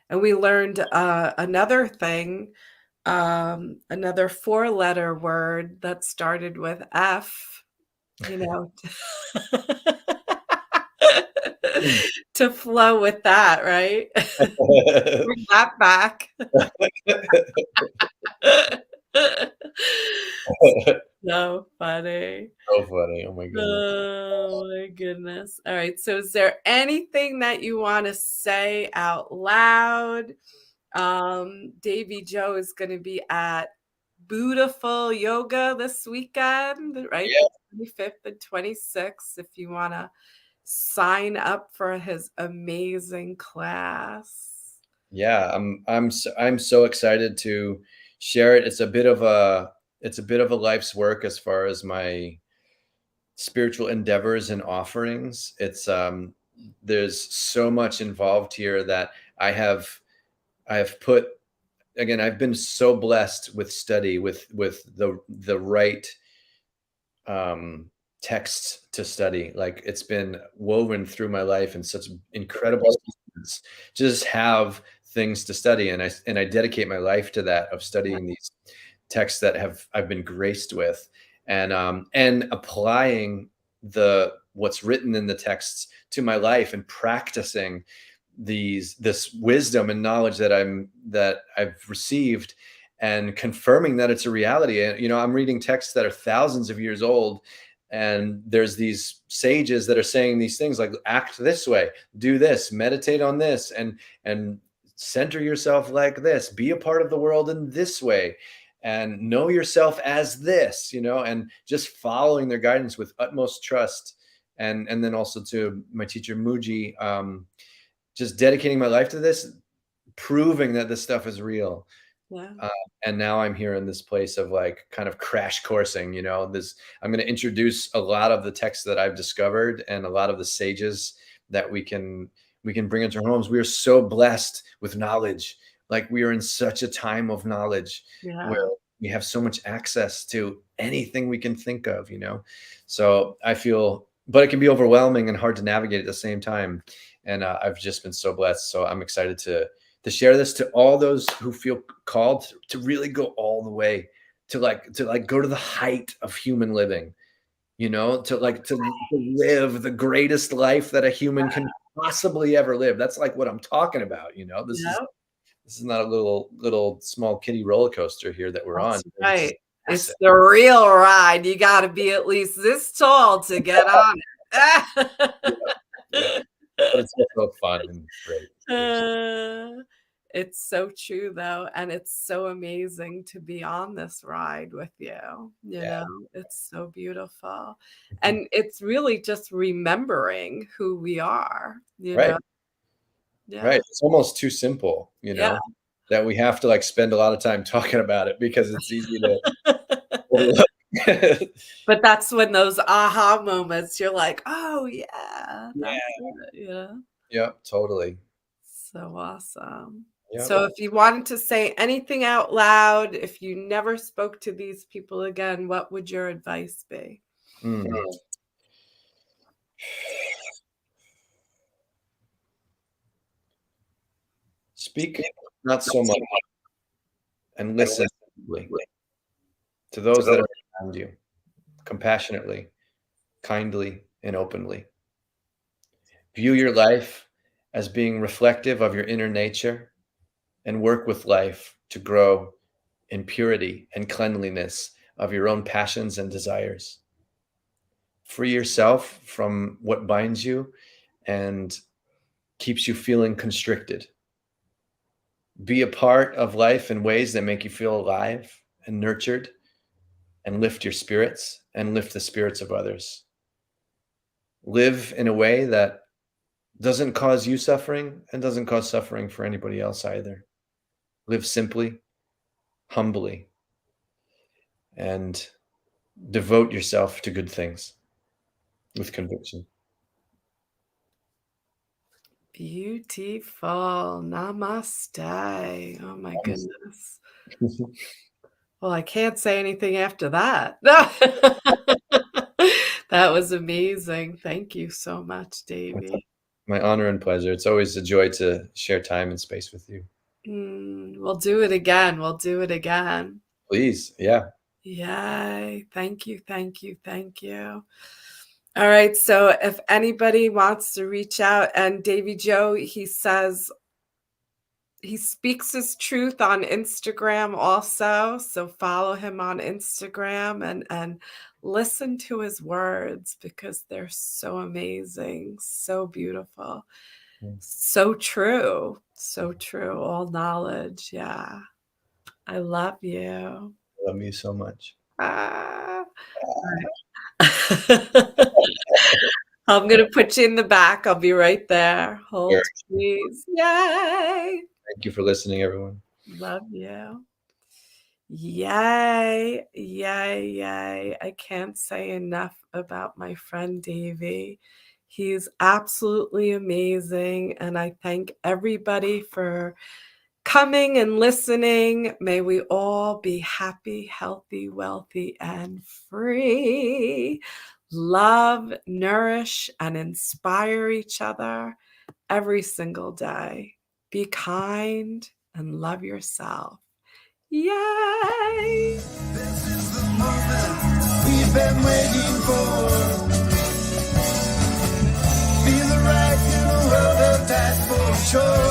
And we learned another thing, another four-letter word that started with F, you know, to flow with that, right? Bring that back. So funny. So funny. Oh my goodness. Oh my goodness. All right. So is there anything that you want to say out loud? Davy Joe is going to be at Beautiful Yoga this weekend, right? Yeah. The 25th and 26th, if you want to sign up for his amazing class. Yeah, I'm so excited to share it. It's a bit of a life's work as far as my spiritual endeavors and offerings. There's so much involved here that I have put. Again, I've been so blessed with study, with the right um texts to study. Like, it's been woven through my life in such incredible sequence. Just have things to study, and I dedicate my life to that, of studying these texts that I've been graced with, and applying the what's written in the texts to my life, and practicing this wisdom and knowledge that I've received, and confirming that it's a reality. And I'm reading texts that are thousands of years old, and there's these sages that are saying these things like, act this way, do this, meditate on this, and center yourself like this, be a part of the world in this way, and know yourself as this, and just following their guidance with utmost trust. And then also to my teacher Muji, just dedicating my life to this, proving that this stuff is real. Yeah. Uh, and now I'm here in this place of like kind of crash coursing. I'm going to introduce a lot of the texts that I've discovered, and a lot of the sages that we can bring into our homes. We are so blessed with knowledge. Like, we are in such a time of knowledge Yeah. where we have so much access to anything we can think of. So I feel, but it can be overwhelming and hard to navigate at the same time. And I've just been so blessed. So I'm excited to share this to all those who feel called to really go all the way, to go to the height of human living, to live the greatest life that a human can possibly ever live. That's like what I'm talking about. This is Yep. This is not a little small kiddie roller coaster here that we're on. That's This is right. It's massive. the real ride. You got to be at least this tall to get on it. Yeah, but it's also fun and great. Uh, it's so true though, and it's so amazing to be on this ride with you. You Yeah. know, it's so beautiful. Mhm. And it's really just remembering who we are, you Right. know. Yeah. Right. It's almost too simple, Yeah. that we have to like spend a lot of time talking about it because it's easy to overlook. But that's when those aha moments, you're like, "Oh, yeah, Yeah. that's it," you know? Yep, totally. So awesome. Yep. So if you wanted to say anything out loud, if you never spoke to these people again, what would your advice be? Mm. Speak not so much and listen deeply to those that are around you, compassionately, kindly, and openly. View your life as being reflective of your inner nature and work with life to grow in purity and cleanliness of your own passions and desires. Free yourself from what binds you and keeps you feeling constricted. Be a part of life in ways that make you feel alive and nurtured and lift your spirits and lift the spirits of others. Live in a way that doesn't cause you suffering and doesn't cause suffering for anybody else either. Live simply, humbly, and devote yourself to good things with conviction. Beautiful. Namaste. Oh my goodness. Well, I can't say anything after that. That was amazing. Thank you so much, Davey. My honor and pleasure. It's always a joy to share time and space with you. We'll do it again. We'll do it again. Please. Yeah. Yay. Thank you. Thank you. Thank you. All right. So if anybody wants to reach out, and Davey Joe, he says he speaks his truth on Instagram also. So follow him on Instagram and listen to his words because they're so amazing, so beautiful, so true, so true. All knowledge. Yeah. I love you. I love you so much. Ah. I'm going to put you in the back. I'll be right there. Hold, Sure. please. Yay. Thank you for listening, everyone. Love you. Yay. Yay. Yay. I can't say enough about my friend Davey. He's absolutely amazing. And I thank everybody for coming and listening. May we all be happy, healthy, wealthy, and free. Love, nourish, and inspire each other every single day. Be kind and love yourself. Yay! This is the moment we've been waiting for. Feel the right in the world of that for sure.